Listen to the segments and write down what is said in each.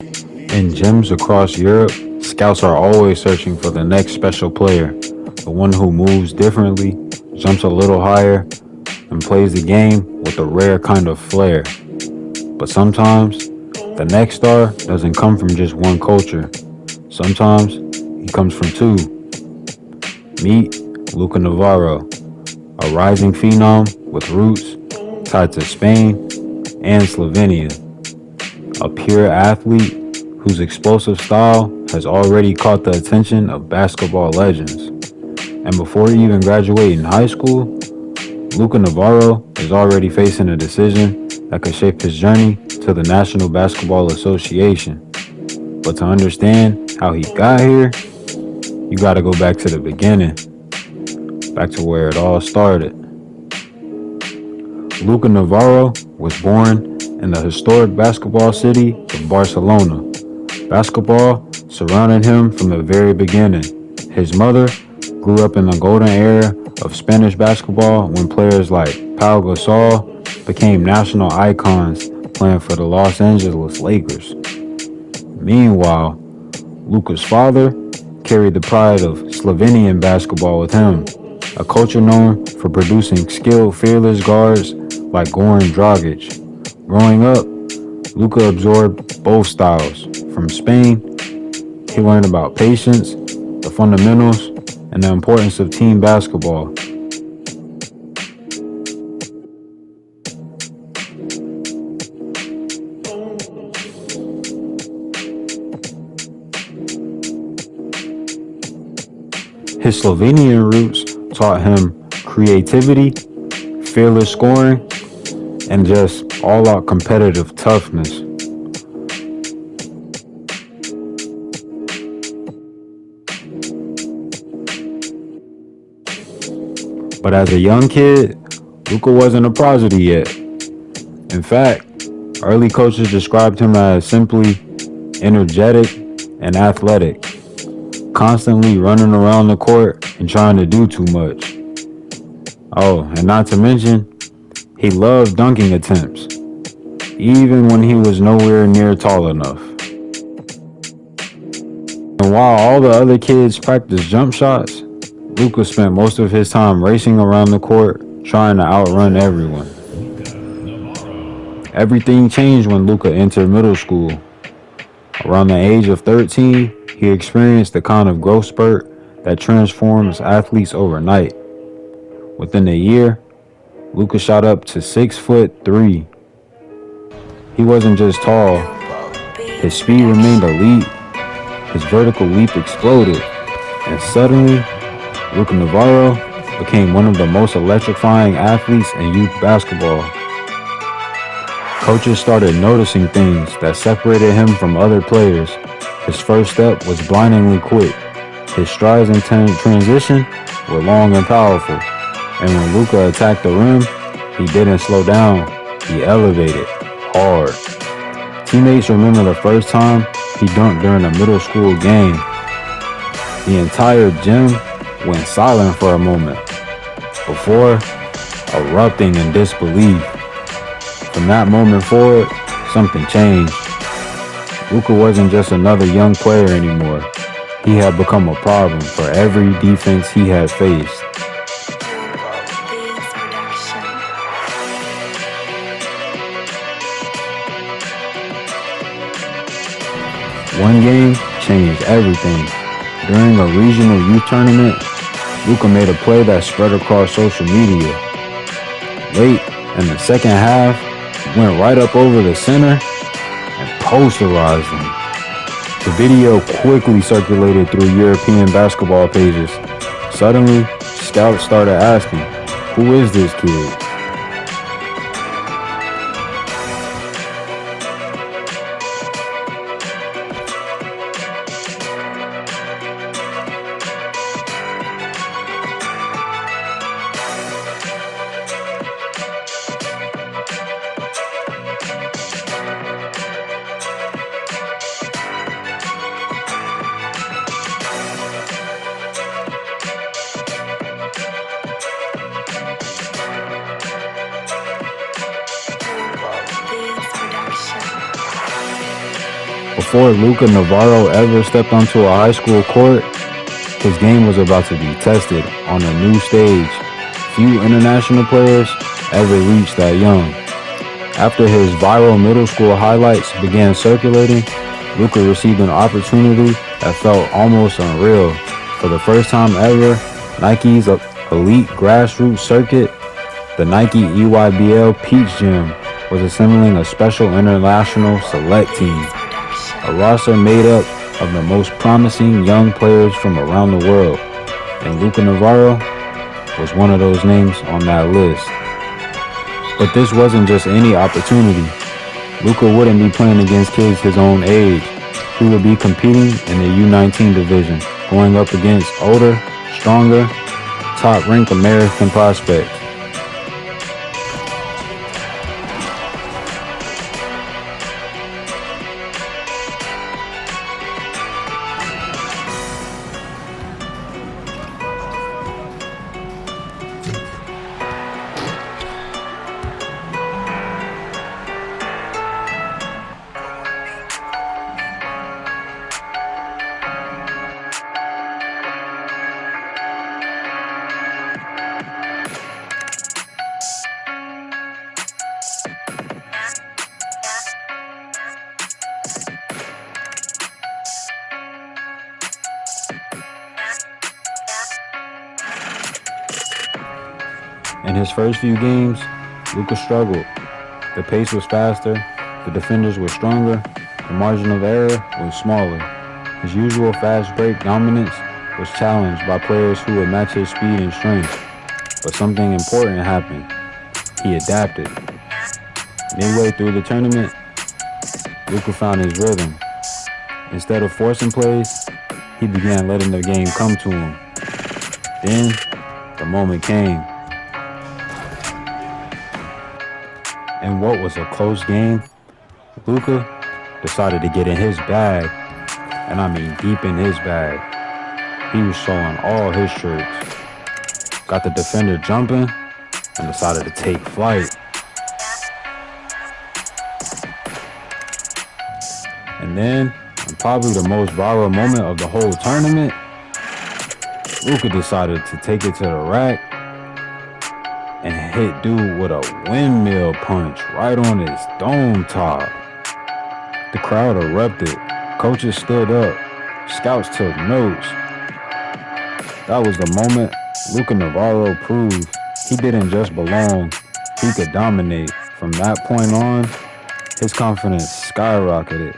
In gyms across Europe, scouts are always searching for the next special player, the one who moves differently, jumps a little higher, and plays the game with a rare kind of flair. But sometimes, the next star doesn't come from just one culture. Sometimes, he comes from two. Meet Luka Navarro, a rising phenom with roots tied to Spain and Slovenia, a pure athlete whose explosive style has already caught the attention of basketball legends. And before even graduating high school, Luka Navarro is already facing a decision that could shape his journey to the National Basketball Association. But to understand how he got here, you gotta go back to the beginning, back to where it all started. Luka Navarro was born in the historic basketball city of Barcelona. Basketball surrounded him from the very beginning. His mother grew up in the golden era of Spanish basketball when players like Pau Gasol became national icons playing for the Los Angeles Lakers. Meanwhile, Luka's father carried the pride of Slovenian basketball with him, a culture known for producing skilled, fearless guards like Goran Dragic. Growing up, Luka absorbed both styles. From Spain, he learned about patience, the fundamentals, and the importance of team basketball. His Slovenian roots taught him creativity, fearless scoring, and just all-out competitive toughness. But as a young kid, Luka wasn't a prodigy yet. In fact, early coaches described him as simply energetic and athletic, constantly running around the court and trying to do too much. Oh, and not to mention, he loved dunking attempts, even when he was nowhere near tall enough. And while all the other kids practiced jump shots, Luka spent most of his time racing around the court, trying to outrun everyone. Everything changed when Luka entered middle school. Around the age of 13, he experienced the kind of growth spurt that transforms athletes overnight. Within a year, Luka shot up to 6'3". He wasn't just tall, his speed remained elite, his vertical leap exploded, and suddenly, Luka Navarro became one of the most electrifying athletes in youth basketball. Coaches started noticing things that separated him from other players. His first step was blindingly quick. His strides in transition were long and powerful. And when Luka attacked the rim, he didn't slow down. He elevated hard. Teammates remember the first time he dunked during a middle school game. The entire gym went silent for a moment before erupting in disbelief. From that moment forward, something changed. Luka wasn't just another young player anymore. He had become a problem for every defense he had faced. One game changed everything. During a regional youth tournament, Luka made a play that spread across social media. Late in the second half, he went right up over the center and posterized him. The video quickly circulated through European basketball pages. Suddenly, scouts started asking, "Who is this kid?" Before Luka Navarro ever stepped onto a high school court, his game was about to be tested on a new stage. Few international players ever reached that young. After his viral middle school highlights began circulating, Luka received an opportunity that felt almost unreal. For the first time ever, Nike's elite grassroots circuit, the Nike EYBL Peach Gym, was assembling a special international select team, a roster made up of the most promising young players from around the world, and Luka Navarro was one of those names on that list. But this wasn't just any opportunity. Luka wouldn't be playing against kids his own age. He would be competing in the U19 division, going up against older, stronger, top-ranked American prospects. In his first few games, Luka struggled. The pace was faster, the defenders were stronger, the margin of error was smaller. His usual fast break dominance was challenged by players who would match his speed and strength. But something important happened. He adapted. Midway through the tournament, Luka found his rhythm. Instead of forcing plays, he began letting the game come to him. Then, the moment came. In what was a close game, Luka decided to get in his bag, and I mean deep in his bag. He was showing all his tricks. Got the defender jumping and decided to take flight. And then, and probably the most viral moment of the whole tournament, Luka decided to take it to the rack and hit dude with a windmill punch right on his dome top. The crowd erupted. Coaches stood up. Scouts took notes. That was the moment Luka Navarro proved he didn't just belong, he could dominate. From that point on, his confidence skyrocketed.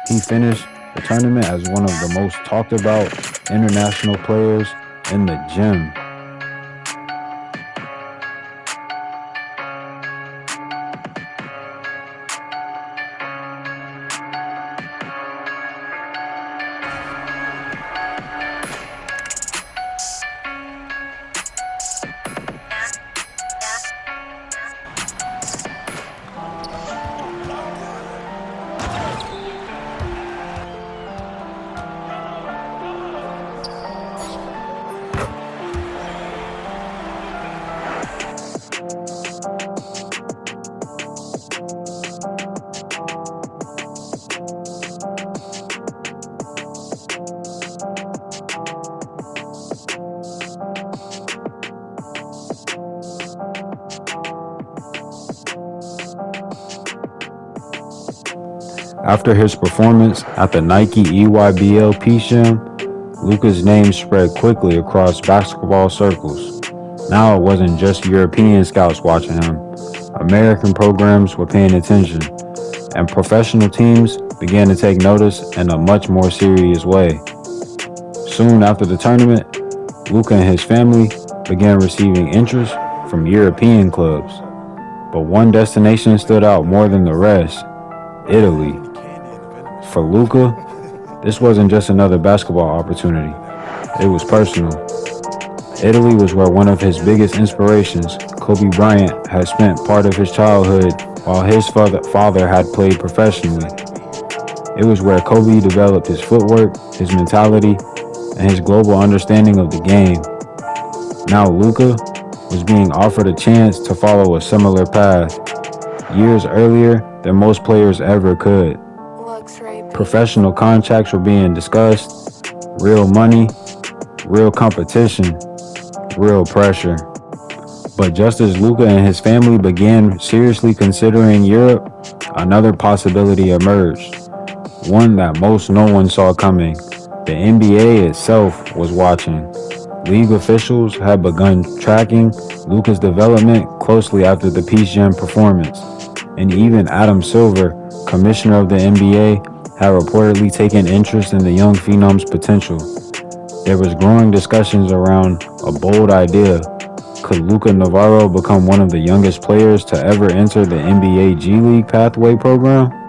He finished the tournament as one of the most talked about international players in the gym. After his performance at the Nike EYBL Peach Gym, Luka's name spread quickly across basketball circles. Now it wasn't just European scouts watching him. American programs were paying attention, and professional teams began to take notice in a much more serious way. Soon after the tournament, Luka and his family began receiving interest from European clubs. But one destination stood out more than the rest: Italy. For Luka, this wasn't just another basketball opportunity. It was personal. Italy was where one of his biggest inspirations, Kobe Bryant, had spent part of his childhood while his father had played professionally. It was where Kobe developed his footwork, his mentality, and his global understanding of the game. Now Luka was being offered a chance to follow a similar path, years earlier than most players ever could. Luxury Professional contracts were being discussed, real money, real competition, real pressure. But just as Luka and his family began seriously considering Europe, another possibility emerged, one that most no one saw coming. The NBA itself was watching. League officials had begun tracking Luka's development closely after the Peace Jam performance, and even Adam Silver, commissioner of the NBA, had reportedly taken interest in the young phenom's potential. There was growing discussions around a bold idea. Could Luka Navarro become one of the youngest players to ever enter the NBA G League pathway program?